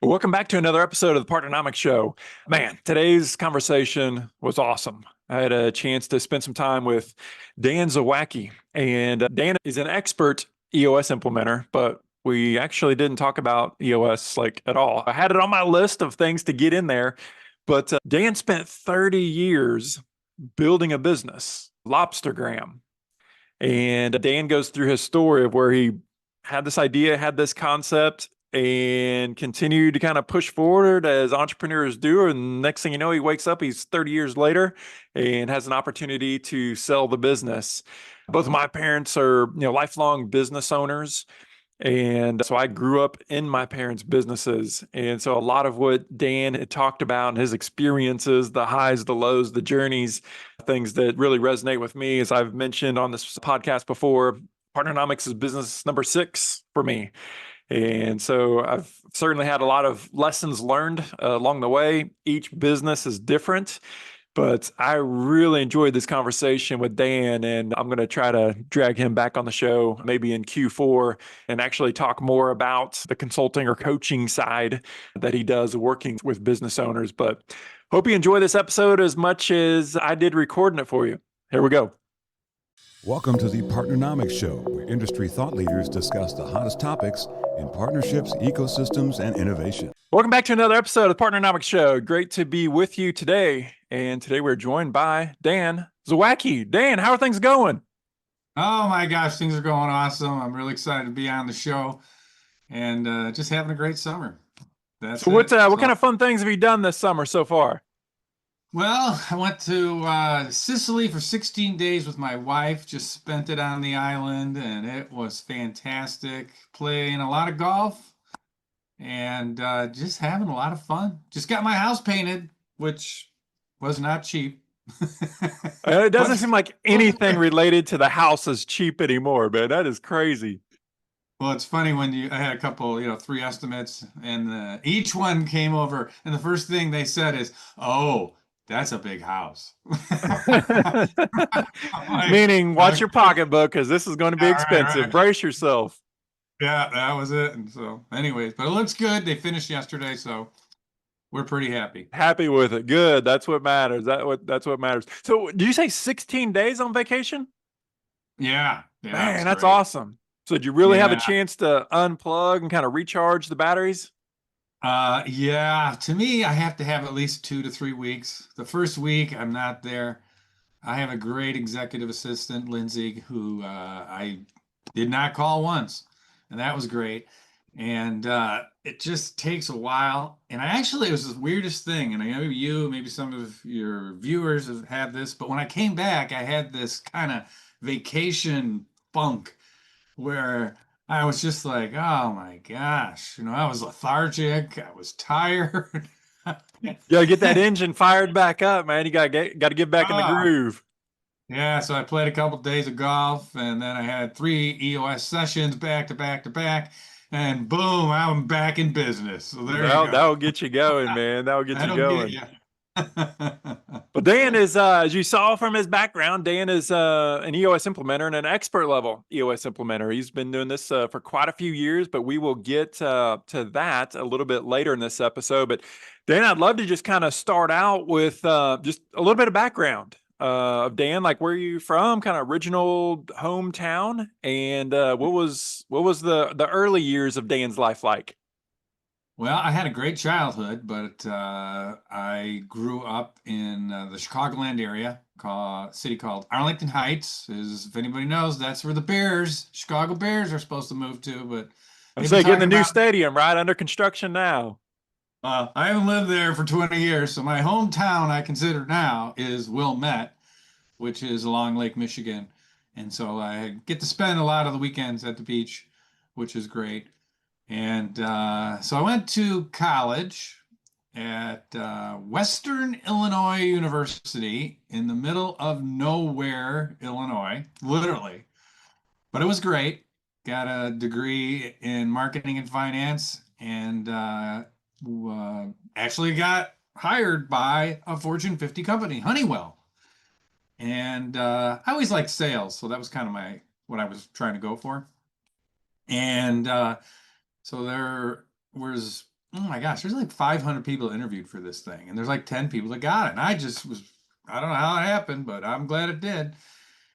Welcome back to another episode of the Partnernomics Show. Man, today's conversation was awesome. I had a chance to spend some time with Dan Zawacki, and Dan is an expert EOS implementer, but we actually didn't talk about EOS like at all. I had it on my list of things to get in there, but Dan spent 30 years building a business, Lobstergram. And Dan goes through his story of where he had this idea, had this concept, and continued to kind of push forward as entrepreneurs do. And next thing you know, he wakes up, he's 30 years later and has an opportunity to sell the business. Both of my parents are, lifelong business owners. And so I grew up in my parents' businesses. And so a lot of what Dan had talked about and his experiences, the highs, the lows, the journeys, things that really resonate with me, as I've mentioned on this podcast before, Partnernomics is business number 6 for me. And so I've certainly had a lot of lessons learned along the way. Each business is different. But I really enjoyed this conversation with Dan, and I'm going to try to drag him back on the show maybe in Q4 and actually talk more about the consulting or coaching side that he does working with business owners. But hope you enjoy this episode as much as I did recording it for you. Here we go. Welcome to the Partnernomics Show, where industry thought leaders discuss the hottest topics in partnerships, ecosystems, and innovation. Welcome back to another episode of the Partnernomics Show. Great to be with you today. And today we're joined by Dan Zawacki. Dan, how are things going? Oh my gosh, things are going awesome. I'm really excited to be on the show and just having a great summer. That's So what kind of fun things have you done this summer so far? Well, I went to Sicily for 16 days with my wife, just spent it on the island, and it was fantastic. Playing a lot of golf and just having a lot of fun. Just got my house painted, which was not cheap. It doesn't seem like anything related to the house is cheap anymore, man. That is crazy. Well, it's funny when I had a couple, 3 estimates, and each one came over, and the first thing they said is, "Oh, that's a big house." Like, Meaning, watch your pocketbook because this is going to be expensive. Right. Brace yourself. Yeah, that was it. And so, anyways, but it looks good. They finished yesterday, so we're pretty happy. Happy with it. Good. That's what matters. That's what matters. So, do you say 16 days on vacation? Yeah, Man, that's great. awesome. So, did you really have a Yeah. chance to unplug and kind of recharge the batteries? Yeah, to me, I have to have at least 2 to 3 weeks. The first week, I'm not there. I have a great executive assistant, Lindsay, who I did not call once, and that was great. And it just takes a while. And it was the weirdest thing. And I know maybe some of your viewers have had this, but when I came back, I had this kind of vacation funk where I was just like, oh my gosh, I was lethargic, I was tired. You got to get that engine fired back up, man. You got to get back in the Ah, groove. yeah, so I played a couple days of golf, and then I had 3 EOS sessions back to back to back, and boom, I'm back in business. So there you go. That'll get you going, man. That'll get you That'll get going. you. But Dan is, as you saw from his background, Dan is an EOS implementer and an expert level EOS implementer. He's been doing this for quite a few years, but we will get to that a little bit later in this episode. But Dan, I'd love to just kind of start out with just a little bit of background of Dan, like where are you from, kind of original hometown, and what was the early years of Dan's life like? Well, I had a great childhood, but I grew up in the Chicagoland area, city called Arlington Heights. If anybody knows, that's where the Chicago Bears, are supposed to move to. But I'm they've been saying getting the talking new about. stadium right under construction now. I haven't lived there for 20 years, so my hometown I consider now is Wilmette, which is along Lake Michigan, and so I get to spend a lot of the weekends at the beach, which is great. And so I went to college at Western Illinois University in the middle of nowhere, Illinois, literally. But it was great. Got a degree in marketing and finance, and actually got hired by a Fortune 50 company, Honeywell. And I always liked sales, so that was kind of what I was trying to go for. And so there was oh my gosh, there's like 500 people interviewed for this thing, and there's like 10 people that got it. And I don't know how it happened, but I'm glad it did.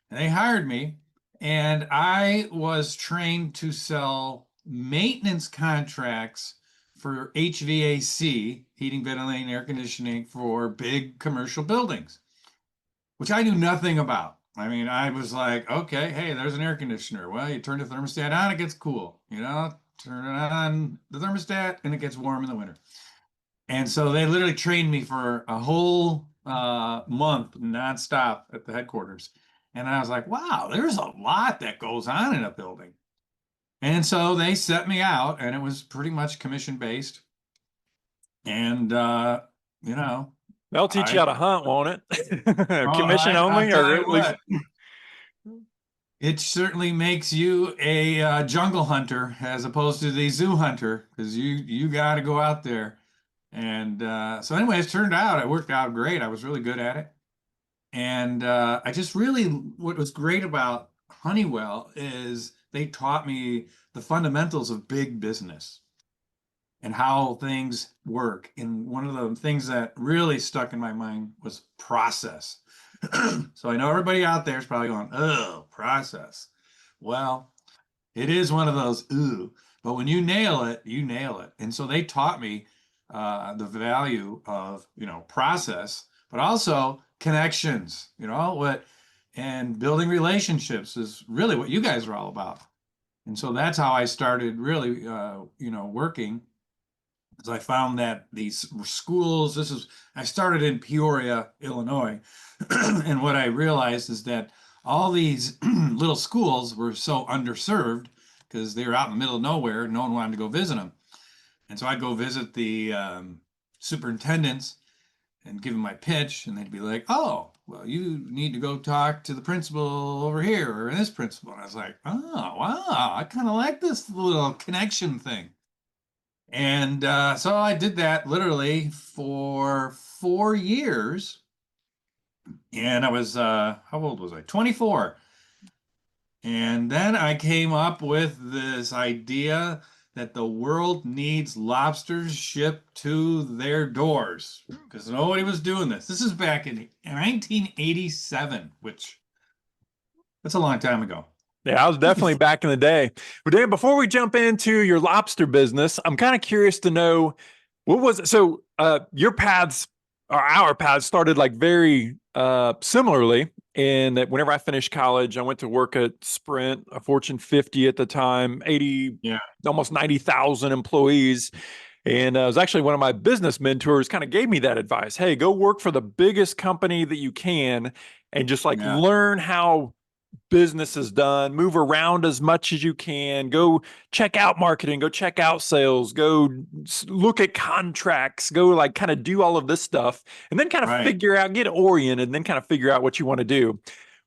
And they hired me, and I was trained to sell maintenance contracts for HVAC, heating, ventilating, air conditioning for big commercial buildings, which I knew nothing about. I mean, I was like, okay, hey, there's an air conditioner. Well, you turn the thermostat on, it gets cool. Turn it on the thermostat, and it gets warm in the winter. And so they literally trained me for a whole month nonstop at the headquarters. And I was like, wow, there's a lot that goes on in a building. And so they set me out, and it was pretty much commission based. And, you know, They'll teach you I, how to hunt, won't it? Commission I'll only, tell or you at least. what, it certainly makes you a jungle hunter as opposed to the zoo hunter, because you got to go out there. And so, anyways, it turned out it worked out great. I was really good at it. And I just really, what was great about Honeywell is they taught me the fundamentals of big business and how things work. And one of the things that really stuck in my mind was process. So I know everybody out there is probably going, oh, process. Well, it is one of those, ooh, but when you nail it, you nail it. And so they taught me the value of, process, but also connections, and building relationships is really what you guys are all about. And so that's how I started really, working, because I found that these schools, I started in Peoria, Illinois. And what I realized is that all these little schools were so underserved because they were out in the middle of nowhere. No one wanted to go visit them. And so I'd go visit the superintendents and give them my pitch, and they'd be like, oh, well, you need to go talk to the principal over here or this principal. And I was like, oh, wow, I kind of like this little connection thing. And so I did that literally for 4 years. And I was, how old was I? 24. And then I came up with this idea that the world needs lobsters shipped to their doors because nobody was doing this. This is back in 1987, which that's a long time ago. Yeah, I was definitely back in the day. But Dan, before we jump into your lobster business, I'm kind of curious to know what was it? So your paths or our paths started like very similarly in that whenever I finished college, I went to work at Sprint, a Fortune 50 at the time, 80, Yeah. almost 90,000 employees. And it was actually one of my business mentors kind of gave me that advice. Hey, go work for the biggest company that you can and just like Yeah. learn how business is done, move around as much as you can, go check out marketing, go check out sales, go look at contracts, go like kind of do all of this stuff and then kind of Right. figure out, get oriented and then kind of figure out what you want to do.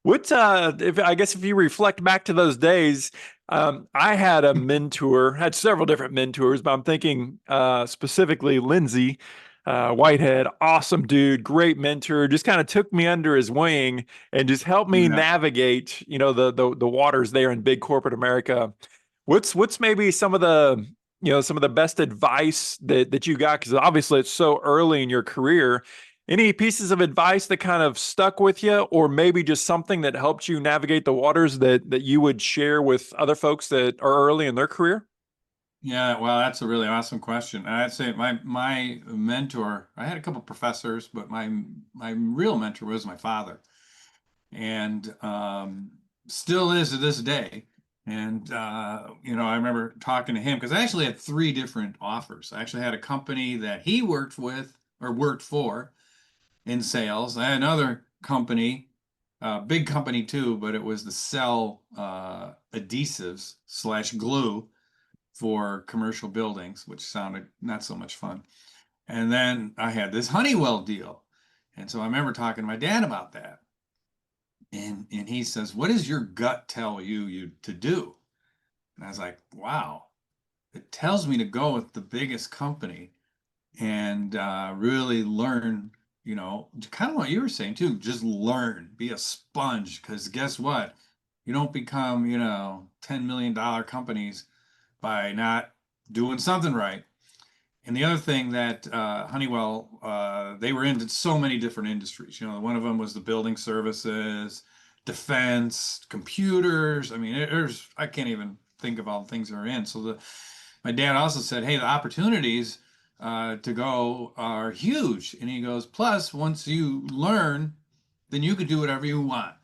What, if you reflect back to those days, I had a mentor, had several different mentors, but I'm thinking specifically Lindsay, Whitehead, awesome dude, great mentor, just kind of took me under his wing and just helped me Yeah. navigate, the waters there in big corporate America. What's maybe some of the, some of the best advice that you got? Because obviously it's so early in your career. Any pieces of advice that kind of stuck with you, or maybe just something that helped you navigate the waters that you would share with other folks that are early in their career? Yeah, well, that's a really awesome question. And I'd say my mentor, I had a couple professors, but my real mentor was my father, and still is to this day. And I remember talking to him because I actually had three different offers. I actually had a company that he worked with or worked for in sales. I had another company, big company too, but it was the sell adhesives slash glue for commercial buildings, which sounded not so much fun. And then I had this Honeywell deal. And so I remember talking to my dad about that. And he says, what does your gut tell you to do? And I was like, wow, it tells me to go with the biggest company and really learn, kind of what you were saying too, just learn, be a sponge. Because guess what? You don't become, $10 million companies by not doing something right. And the other thing that Honeywell, they were into so many different industries. You know, one of them was the building services, defense, computers. I mean, I can't even think of all the things they're in. So my dad also said, hey, the opportunities to go are huge. And he goes, plus, once you learn, then you could do whatever you want.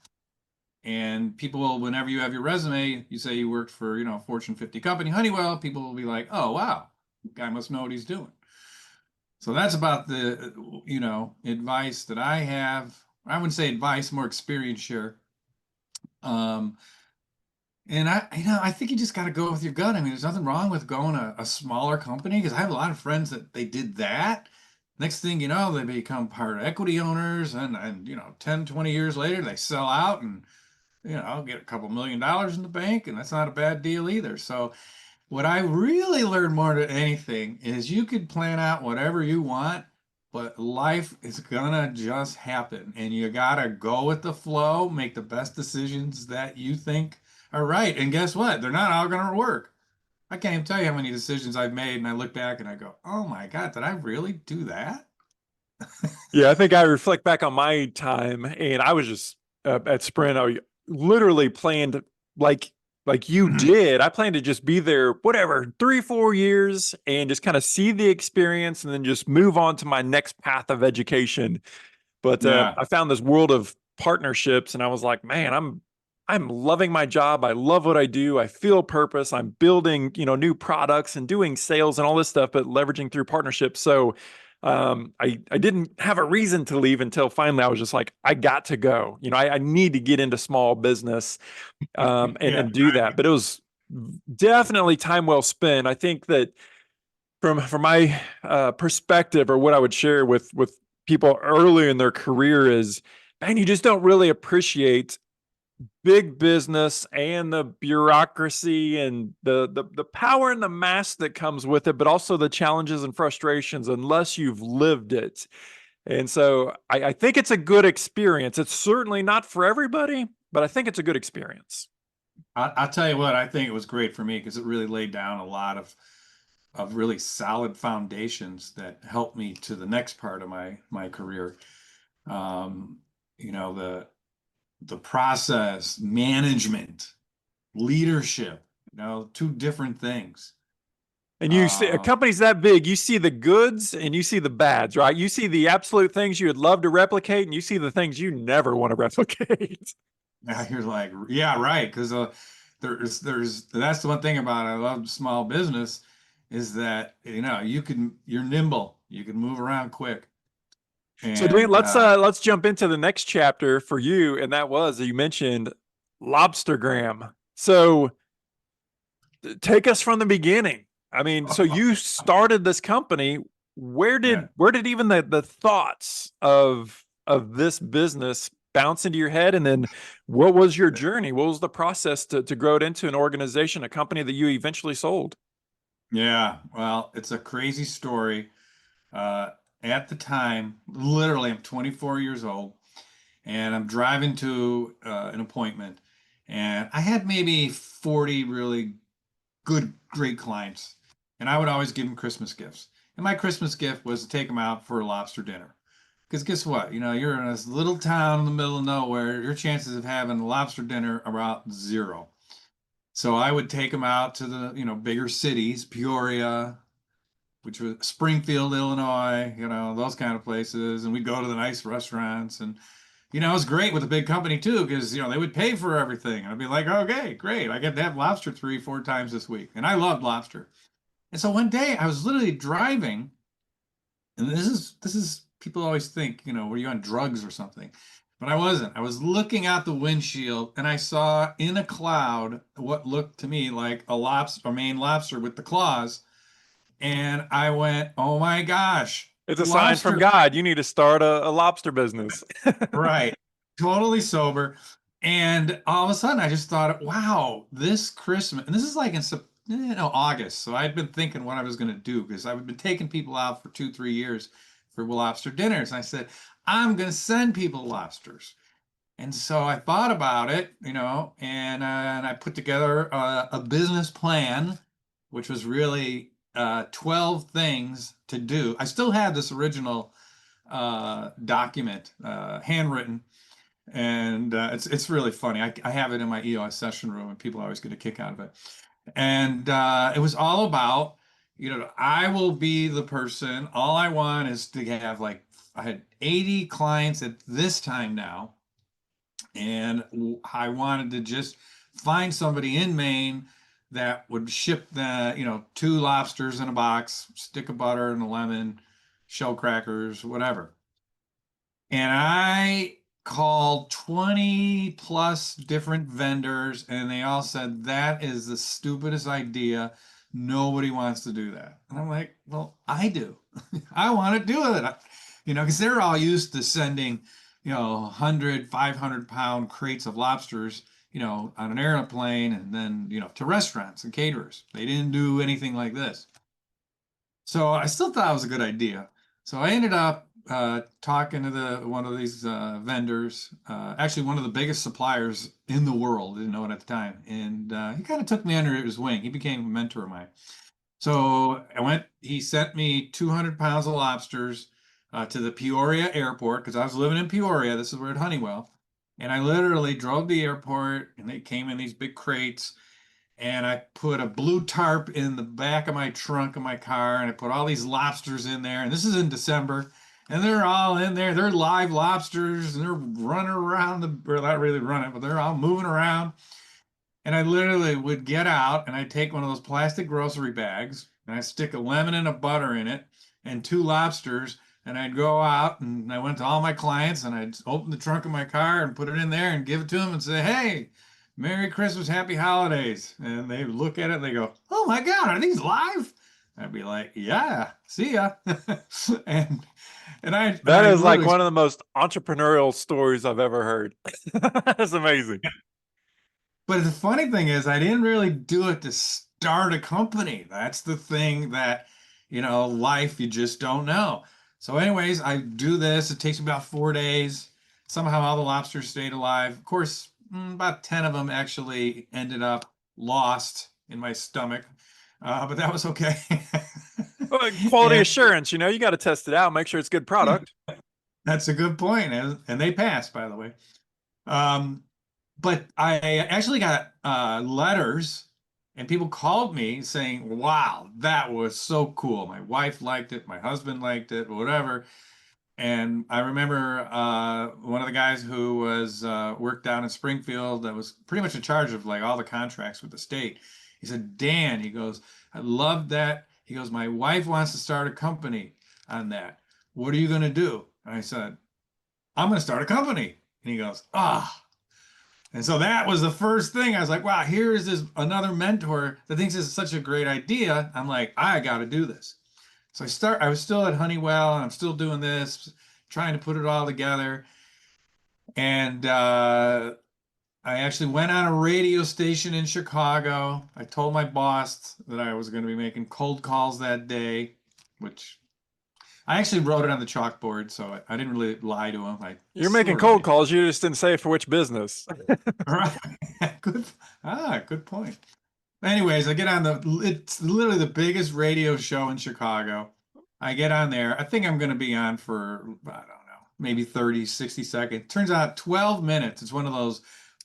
And people will, whenever you have your resume, you say you worked for, you know, a Fortune 50 company, Honeywell, people will be like, oh, wow, guy must know what he's doing. So that's about the, you know, advice that I have. I wouldn't say advice, more experience share. And I think you just got to go with your gut. I mean, there's nothing wrong with going a smaller company, because I have a lot of friends that they did that. Next thing you know, they become part equity owners, and you know, 10, 20 years later, they sell out and, you know, get a couple $1 million in the bank, and that's not a bad deal either. So what I really learned more than anything is you could plan out whatever you want, but life is gonna just happen, and you gotta go with the flow, make the best decisions that you think are right. And guess what? They're not all gonna work. I can't even tell you how many decisions I've made, and I look back and I go, oh my God, did I really do that? Yeah, I think I reflect back on my time, and I was just at Sprint. I literally planned like you did. I planned to just be there, whatever, 3, 4 years, and just kind of see the experience, and then just move on to my next path of education. But Yeah. I found this world of partnerships, and I was like, man, I'm loving my job. I love what I do. I feel purpose. I'm building, you know, new products and doing sales and all this stuff, but leveraging through partnerships. So I didn't have a reason to leave until finally I was just like, I got to go. You know, I need to get into small business Yeah. and do that. But it was definitely time well spent. I think that from my perspective, or what I would share with people early in their career is, man, you just don't really appreciate big business and the bureaucracy and the power and the mass that comes with it, but also the challenges and frustrations unless you've lived it. And so I think it's a good experience. It's certainly not for everybody, but I think it's a good experience. I'll tell you what, I think it was great for me because it really laid down a lot of really solid foundations that helped me to the next part of my career. Um, you know, the process, management, leadership, you know, two different things. And you see a Uh, company's that big, you see the goods and you see the bads, right? You see the absolute things you would love to replicate, and you see the things you never want to replicate. yeah, you're like, yeah, right, because there's that's the one thing about I love small business is that, you know, you're nimble, you can move around quick, So Dwayne, and let's jump into the next chapter for you, and that was, you mentioned Lobstergram. So take us from the beginning. I mean, so you started this company. yeah. Where did even the thoughts of this business bounce into your head? And then what was your journey? What was the process to grow it into an organization, a company that you eventually sold? Yeah, well, it's a crazy story. Uh, at the time, literally, I'm 24 years old, and I'm driving to an appointment, and I had maybe 40 really good, great clients, and I would always give them Christmas gifts. And my Christmas gift was to take them out for a lobster dinner. Because guess what? You know, you're in this little town in the middle of nowhere. Your chances of having a lobster dinner are about zero. So I would take them out to the, you know, bigger cities, Peoria, which was Springfield, Illinois, you know, those kind of places. And we'd go to the nice restaurants. And, you know, it was great with a big company too, because, you know, they would pay for everything. And I'd be like, okay, great. I get to have lobster 3, 4 times this week. And I loved lobster. And so one day I was literally driving, and this is people always think, you know, were you on drugs or something? But I wasn't. I was looking out the windshield and I saw in a cloud what looked to me like a lobster, a Maine lobster with the claws. And I went, oh my gosh, It's a sign from lobster. God. You need to start a lobster business. Right. Totally sober. And all of a sudden I just thought, wow, this Christmas, and this is like in August. So I'd been thinking what I was going to do because I've been taking people out for 2, 3 years for lobster dinners. And I said, I'm going to send people lobsters. And so I thought about it, you know, and I put together a business plan, which was really 12 things to do. I still have this original document, handwritten, and it's really funny. I have it in my EOS session room, and people always get a kick out of it. And it was all about, I will be the person. All I want is to have like, I had 80 clients at this time now, and I wanted to just find somebody in Maine that would ship the, 2 lobsters in a box, stick of butter and a lemon, shell crackers, whatever. And I called 20 plus different vendors, and they all said, that is the stupidest idea. Nobody wants to do that. And I'm like, well, I do. I want to do it. Because they're all used to sending, 100, 500-pound crates of lobsters, on an airplane, and then, to restaurants and caterers. They didn't do anything like this. So I still thought it was a good idea. So I ended up talking to one of these vendors, actually one of the biggest suppliers in the world, didn't know it at the time. And he kind of took me under his wing. He became a mentor of mine. So he sent me 200 pounds of lobsters to the Peoria airport, because I was living in Peoria. This is where at Honeywell. And I literally drove to the airport, and they came in these big crates. And I put a blue tarp in the back of my trunk of my car, and I put all these lobsters in there. And this is in December, and they're all in there. They're live lobsters, and they're running around or not really running, but they're all moving around. And I literally would get out, and I'd take one of those plastic grocery bags, and I'd stick a lemon and a butter in it and 2 lobsters. And I'd go out, and I went to all my clients, and I'd open the trunk of my car and put it in there and give it to them and say, hey, Merry Christmas, Happy Holidays. And they look at it and they go, oh my God, are these live? I'd be like, yeah, see ya. and That is like one of the most entrepreneurial stories I've ever heard. That's amazing. But the funny thing is, I didn't really do it to start a company. That's the thing that, life, you just don't know. So anyways, I do this. It takes me about 4 days. Somehow all the lobsters stayed alive. Of course, about 10 of them actually ended up lost in my stomach, but that was okay. Well, quality assurance, you got to test it out, make sure it's good product. That's a good point, and they passed, by the way. But I actually got letters, and people called me saying, wow, that was so cool. My wife liked it, my husband liked it, whatever. And I remember one of the guys who was worked down in Springfield that was pretty much in charge of like all the contracts with the state. He said, Dan, he goes, I love that. He goes, my wife wants to start a company on that. What are you going to do? And I said, I'm going to start a company. And he goes, ah. And so that was the first thing. I was like, wow, here's this another mentor that thinks this is such a great idea. I'm like, I got to do this. So I was still at Honeywell, and I'm still doing this, trying to put it all together. And I actually went on a radio station in Chicago. I told my boss that I was going to be making cold calls that day, which I actually wrote it on the chalkboard, so I didn't really lie to him. You're making cold calls. You just didn't say for which business. Right. Good point. Anyways, I get on it's literally the biggest radio show in Chicago. I get on there. I think I'm going to be on for, I don't know, maybe 30, 60 seconds. Turns out 12 minutes. It's one of those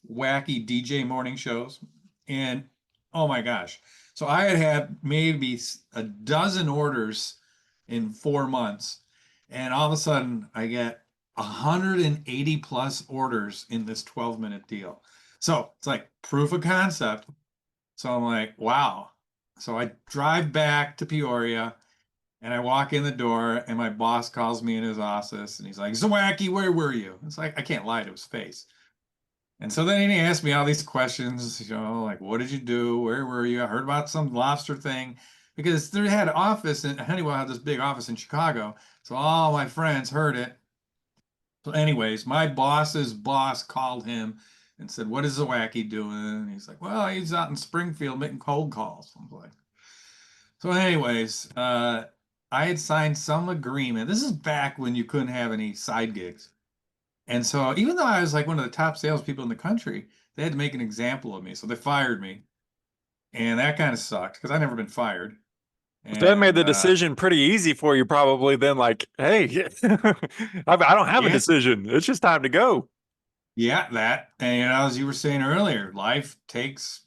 wacky DJ morning shows. And oh my gosh. So I had maybe a dozen orders in 4 months. And all of a sudden I get 180 plus orders in this 12-minute deal. So it's like proof of concept. So I'm like, wow. So I drive back to Peoria, and I walk in the door, and my boss calls me in his office, and he's like, Zawacki, where were you? It's like, I can't lie to his face. And so then he asked me all these questions, like, what did you do? Where were you? I heard about some lobster thing, because they had an office, and Honeywell had this big office in Chicago. So all my friends heard it. So anyways, my boss's boss called him and said, what is Zawacki doing? And he's like, well, he's out in Springfield making cold calls. I was like, so anyways, I had signed some agreement. This is back when you couldn't have any side gigs. And so even though I was like one of the top salespeople in the country, they had to make an example of me. So they fired me. And that kind of sucked because I'd never been fired. That made And the decision pretty easy for you, probably. Then, like, hey, I don't have a yeah, decision. It's just time to go. yeah, that. And as you were saying earlier, life takes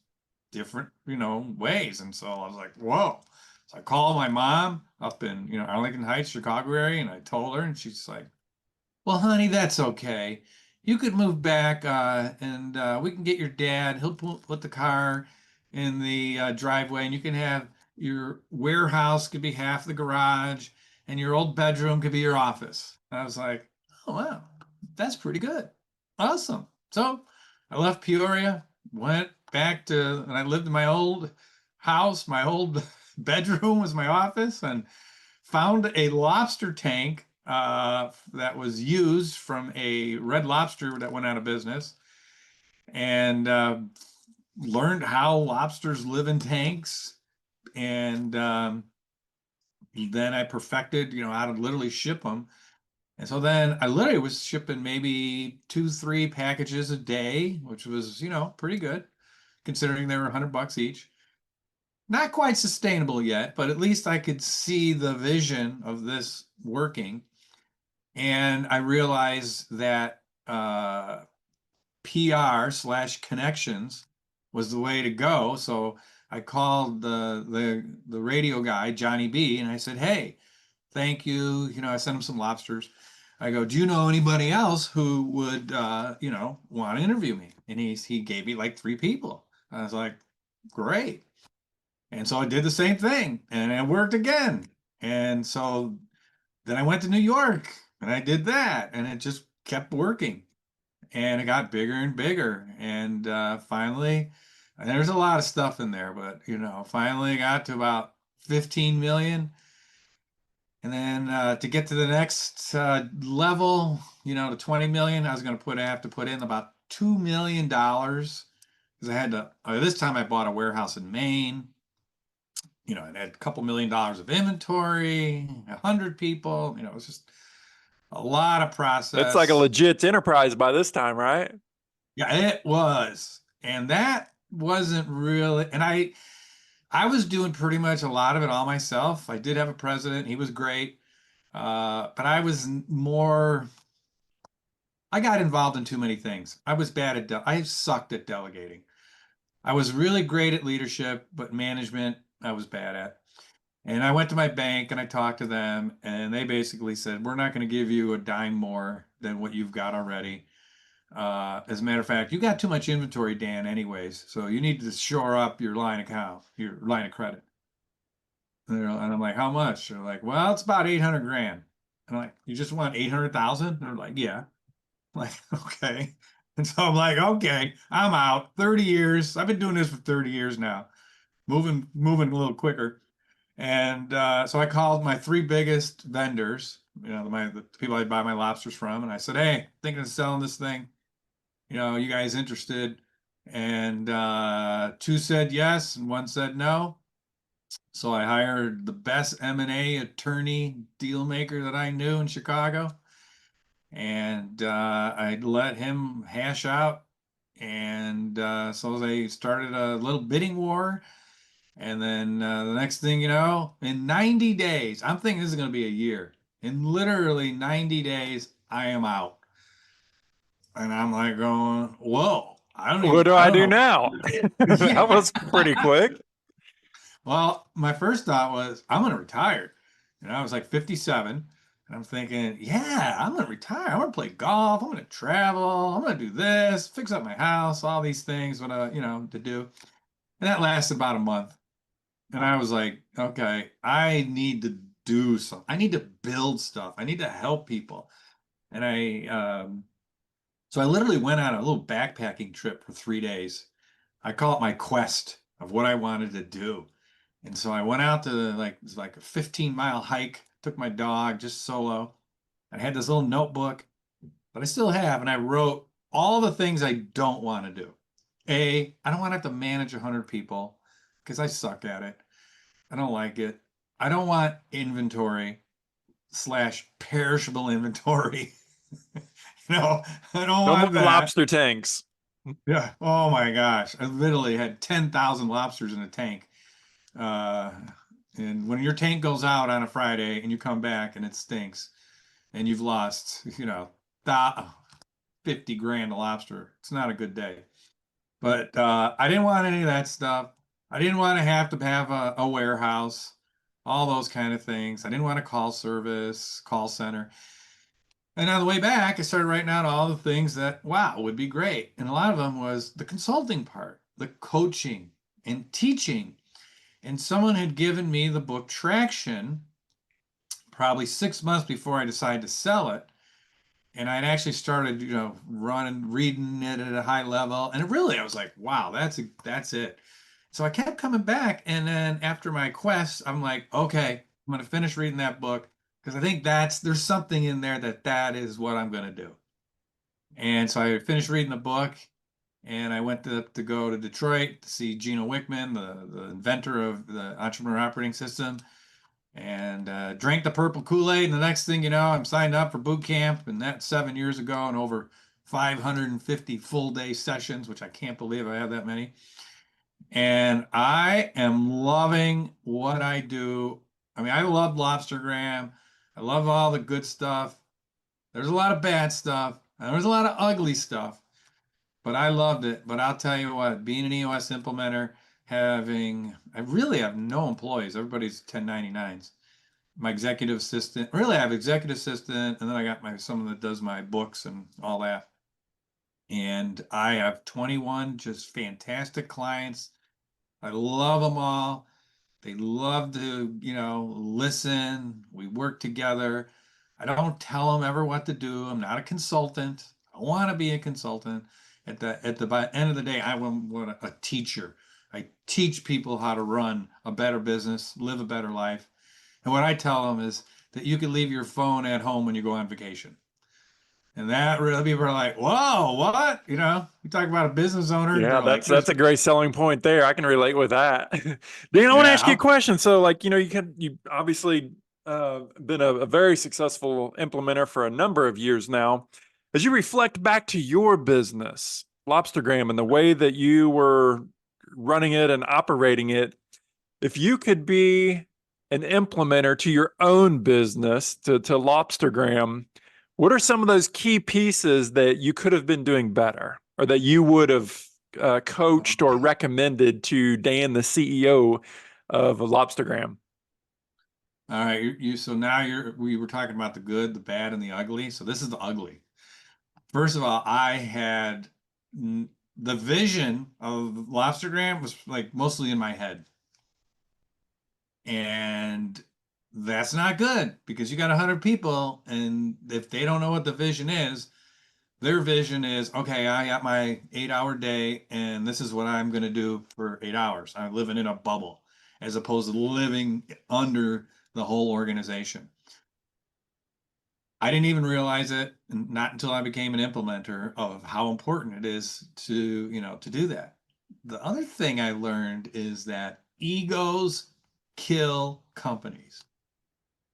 different, ways. And so I was like, whoa. So I called my mom up in, Arlington Heights, Chicago area, and I told her, and she's like, well, honey, that's okay. You could move back, and we can get your dad. He'll put the car in the driveway, and you can have your warehouse could be half the garage, and your old bedroom could be your office. And I was like, oh, wow, that's pretty good. Awesome. So I left Peoria, went back to, and I lived in my old house. My old bedroom was my office, and found a lobster tank that was used from a Red Lobster that went out of business, and learned how lobsters live in tanks. And then I perfected, how to literally ship them. And so then I literally was shipping maybe 2, 3 packages a day, which was, pretty good considering they were $100 each. Not quite sustainable yet, but at least I could see the vision of this working. And I realized that PR/connections was the way to go. So I called the radio guy, Johnny B, and I said, hey, thank you. I sent him some lobsters. I go, do you know anybody else who would, want to interview me? And he gave me like 3 people. I was like, great. And so I did the same thing, and it worked again. And so then I went to New York and I did that, and it just kept working. And it got bigger and bigger. And finally, and there's a lot of stuff in there, but finally got to about 15 million. And then to get to the next level, to 20 million, I was going to have to put in about $2 million, because I had to. This time I bought a warehouse in Maine. It had a couple $1 million of inventory, 100 people. It was just a lot of It's like a process. legit enterprise by this time, right? Yeah, it was. And that wasn't really, and I was doing pretty much a lot of it all myself. I did have a president. He was great. But I was more, I got involved in too many things. I was bad at, I sucked at delegating. I was really great at leadership, but management, I was bad at. And I went to my bank and I talked to them, and they basically said, we're not going to give you a dime more than what you've got already. As a matter of fact, you got too much inventory, Dan, anyways. So you need to shore up your line account, your line of credit. And I'm like, how much? They're like, well, it's about 800 grand. And I'm like, you just want 800,000? They're like, yeah. I'm like, okay. And so I'm like, okay, I'm out. 30 years. I've been doing this for 30 years now. Moving a little quicker. And so I called my 3 biggest vendors, the people I buy my lobsters from, and I said, hey, thinking of selling this thing. You guys interested? And 2 said yes, and 1 said no. So I hired the best M&A attorney deal maker that I knew in Chicago, and I let him hash out. And so they started a little bidding war. And then the next thing you know, in 90 days, I'm thinking this is going to be a year. In literally 90 days, I am out. And I'm like going, whoa, What do I I don't do know. now? That Yeah. was pretty quick. Well, my first thought was, I'm going to retire. I was like 57. And I'm thinking, yeah, I'm going to retire. I'm going to play golf. I'm going to travel. I'm going to do this, fix up my house, all these things, to do. And that lasted about a month. And I was like, okay, I need to do something. I need to build stuff. I need to help people. And so I literally went on a little backpacking trip for 3 days. I call it my quest of what I wanted to do. And so I went out to it was like a 15-mile hike, took my dog just solo. I had this little notebook that I still have, and I wrote all the things I don't want to do. I don't want to have to manage 100 people because I suck at it. I don't like it. I don't want inventory/perishable inventory. I don't No more want that. lobster tanks. Yeah. Oh my gosh. I literally had 10,000 lobsters in a tank. Uh, And when your tank goes out on a Friday and you come back and it stinks and you've lost, 50 grand a lobster, it's not a good day. But I didn't want any of that stuff. I didn't want to have a warehouse, all those kind of things. I didn't want a call service, call center. And on the way back, I started writing out all the things that, wow, would be great. And a lot of them was the consulting part, the coaching and teaching. And someone had given me the book Traction probably 6 months before I decided to sell it. And I'd actually started, reading it at a high level. And I was like, wow, that's it. So I kept coming back. And then after my quest, I'm like, okay, I'm going to finish reading that book because I think there's something in there that is what I'm going to do. And so I finished reading the book and I went to go to Detroit to see Gino Wickman, the inventor of the Entrepreneur Operating System, and drank the purple Kool-Aid. And the next thing you know, I'm signed up for boot camp, and that's 7 years ago, and over 550 full day sessions, which I can't believe I have that many. And I am loving what I do. I mean, I love Lobstergram. I love all the good stuff. There's a lot of bad stuff, and there's a lot of ugly stuff, but I loved it. But I'll tell you what, being an EOS implementer, I really have no employees. Everybody's 1099s. My executive assistant, really I have executive assistant, and then I got someone that does my books and all that. And I have 21 just fantastic clients. I love them all. They love to, listen. We work together. I don't tell them ever what to do. I'm not a consultant. I want to be a consultant. At the end of the day, I want a teacher. I teach people how to run a better business, live a better life. And what I tell them is that you can leave your phone at home when you go on vacation. And that really, people are like, whoa, what? You talk about a business owner. Yeah, They're like, that's a great selling point there. I can relate with that. Dan, I want to yeah, ask you a question. So, you obviously been a very successful implementer for a number of years now. As you reflect back to your business, Lobstergram, and the way that you were running it and operating it, if you could be an implementer to your own business, to Lobstergram, what are some of those key pieces that you could have been doing better, or that you would have coached or recommended to Dan, the CEO of Lobstergram? all right. So now we were talking about the good, the bad, and the ugly. So this is the ugly. First of all, I had the vision of Lobstergram was like mostly in my head. And that's not good because you got 100 people, and if they don't know what the vision is, their vision is, okay, I got my 8-hour day and this is what I'm going to do for 8 hours. I'm living in a bubble as opposed to living under the whole organization. I didn't even realize it, not until I became an implementer, of how important it is to do that. The other thing I learned is that egos kill companies.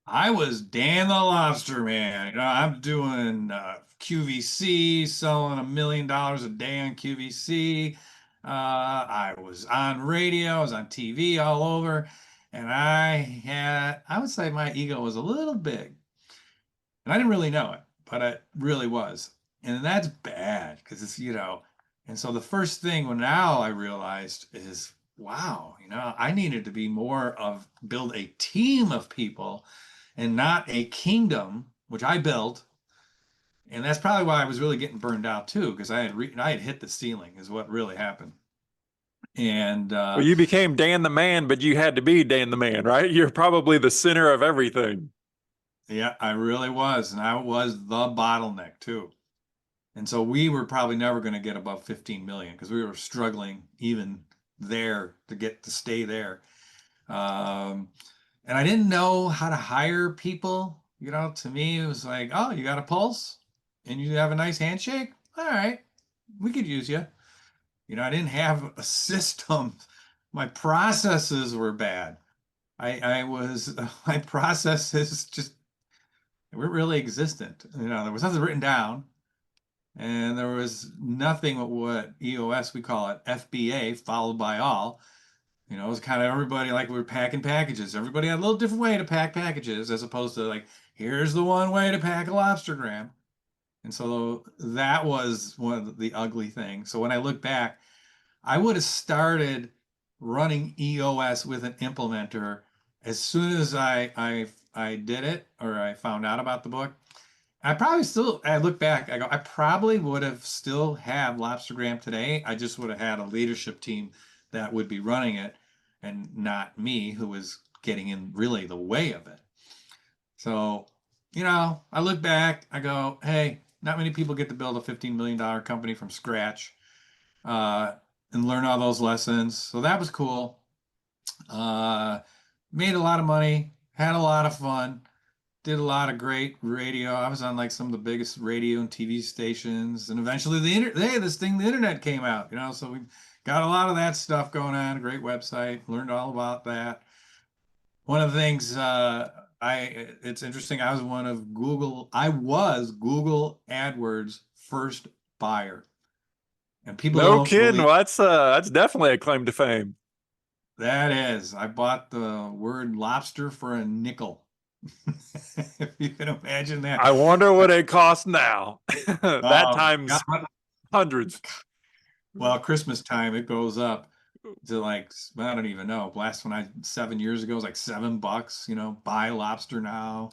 I was Dan the Lobster Man. I'm doing QVC, selling $1 million a day on QVC. I was on radio, I was on TV all over, and I would say my ego was a little big. And I didn't really know it, but it really was. And that's bad because and so the first thing now I realized is, wow, I needed to be build a team of people and not a kingdom, which I built. And that's probably why I was really getting burned out too, because I had hit the ceiling is what really happened. And Well, you became Dan the man, but you had to be Dan the man, right? You're probably the center of everything. yeah, I really was. And I was the bottleneck too. And so we were probably never going to get above 15 million because we were struggling even there to stay there. And I didn't know how to hire people. To me, it was like, oh, you got a pulse and you have a nice handshake. All right, we could use you. I didn't have a system. My processes were bad. My processes just weren't really existent. There was nothing written down. And there was nothing what EOS, we call it FBA, followed by all. You know, it was kind of everybody like we were packing packages. Everybody had a little different way to pack packages as opposed to like, here's the one way to pack a lobster gram. And so that was one of the ugly things. So when I look back, I would have started running EOS with an implementer as soon as I did it or I found out about the book. I look back, I go, I probably would have still have Lobstergram today. I just would have had a leadership team that would be running it and not me who was getting in really the way of it. So, I look back, I go, hey, not many people get to build a $15 million company from scratch uh, and learn all those lessons. So that was cool. Uh, Made a lot of money, had a lot of fun, did a lot of great radio. I was on like some of the biggest radio and TV stations, and eventually the internet came out, so we got a lot of that stuff going on. A great website, learned all about that. One of the things it's interesting. I was Google AdWords first buyer, and people No don't kidding. believe Well, that's definitely a claim to fame. that is. I bought the word lobster for a nickel. If you can imagine that. I wonder what it costs now. That times God. hundreds. Well, Christmas time it goes up to like, I don't even know. Last one 7 years ago was like $7. Buy lobster now.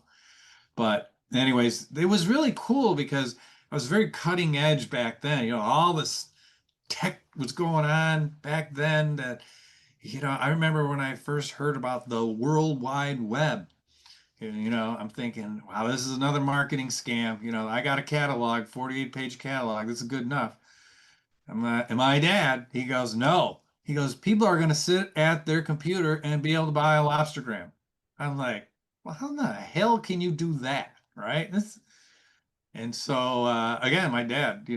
But anyways, it was really cool because I was very cutting edge back then. All this tech was going on back then that, I remember when I first heard about the World Wide Web. I'm thinking, wow, this is another marketing scam. I got a catalog, 48-page catalog. This is good enough. And my dad, he goes, no. He goes, people are going to sit at their computer and be able to buy a Lobstergram. I'm like, well, how in the hell can you do that? Right? And so, again, my dad,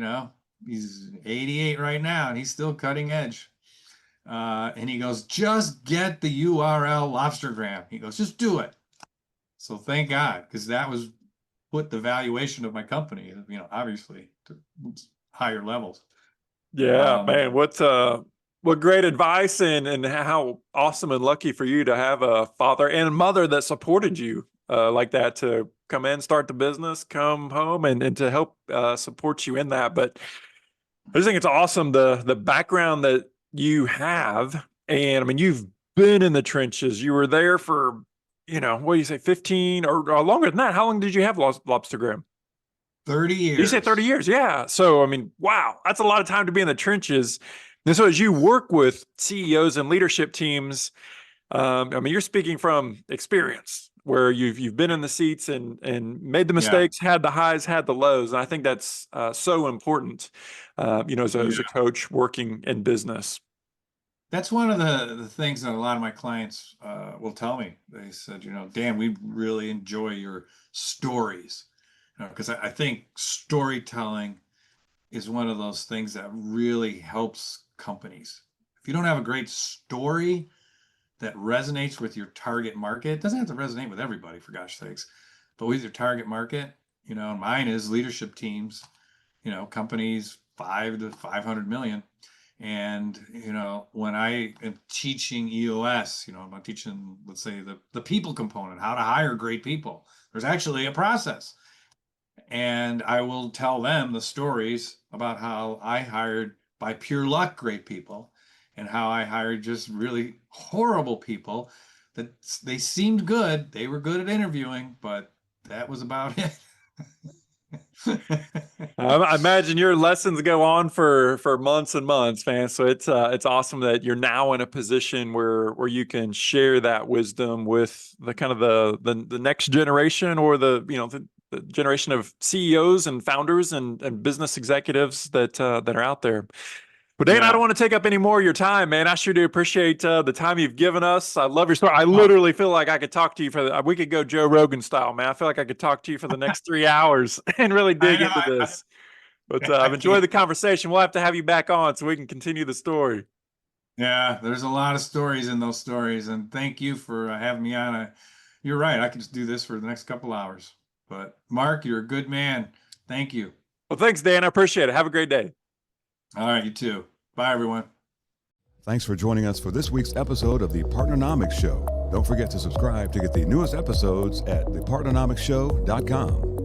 he's 88 right now and he's still cutting edge. And he goes, just get the URL Lobstergram. He goes, just do it. So thank God, because that was put the valuation of my company, obviously to higher levels. Yeah, man. What great advice and how awesome and lucky for you to have a father and mother that supported you like that to come in, start the business, come home and to help support you in that. But I just think it's awesome the background that you have. And I mean, you've been in the trenches. You were there for, what do you say, 15 or longer than that? How long did you have Lobstergram? 30 years. You say 30 years. Yeah. So, I mean, wow, that's a lot of time to be in the trenches. And so as you work with CEOs and leadership teams, I mean, you're speaking from experience where you've been in the seats and made the mistakes, had the highs, had the lows. And I think that's so important, as a coach working in business. That's one of the things that a lot of my clients will tell me. They said, Dan, we really enjoy your stories. Because I think storytelling is one of those things that really helps companies. If you don't have a great story that resonates with your target market, it doesn't have to resonate with everybody, for gosh sakes, but with your target market, mine is leadership teams, companies 5 to 500 million. And, when I am teaching EOS, I'm teaching, let's say, the people component, how to hire great people. There's actually a process. And I will tell them the stories about how I hired by pure luck great people and how I hired just really horrible people that they seemed good. They were good at interviewing, but that was about it. I imagine your lessons go on for months and months, man. So it's awesome that you're now in a position where you can share that wisdom with the kind of the next generation or the generation of CEOs and founders and business executives that are out there. Well, Dan, I don't want to take up any more of your time, man. I sure do appreciate the time you've given us. I love your story. I literally feel like I could talk to you we could go Joe Rogan style, man. I feel like I could talk to you for the next 3 hours and really dig into this. But I've enjoyed the conversation. We'll have to have you back on so we can continue the story. Yeah, there's a lot of stories in those stories. And thank you for having me on. You're right. I could just do this for the next couple hours. But Mark, you're a good man. Thank you. Well, thanks, Dan. I appreciate it. Have a great day. All right, you too. Bye, everyone. Thanks for joining us for this week's episode of the Partnernomics Show. Don't forget to subscribe to get the newest episodes at thepartnernomicsshow.com.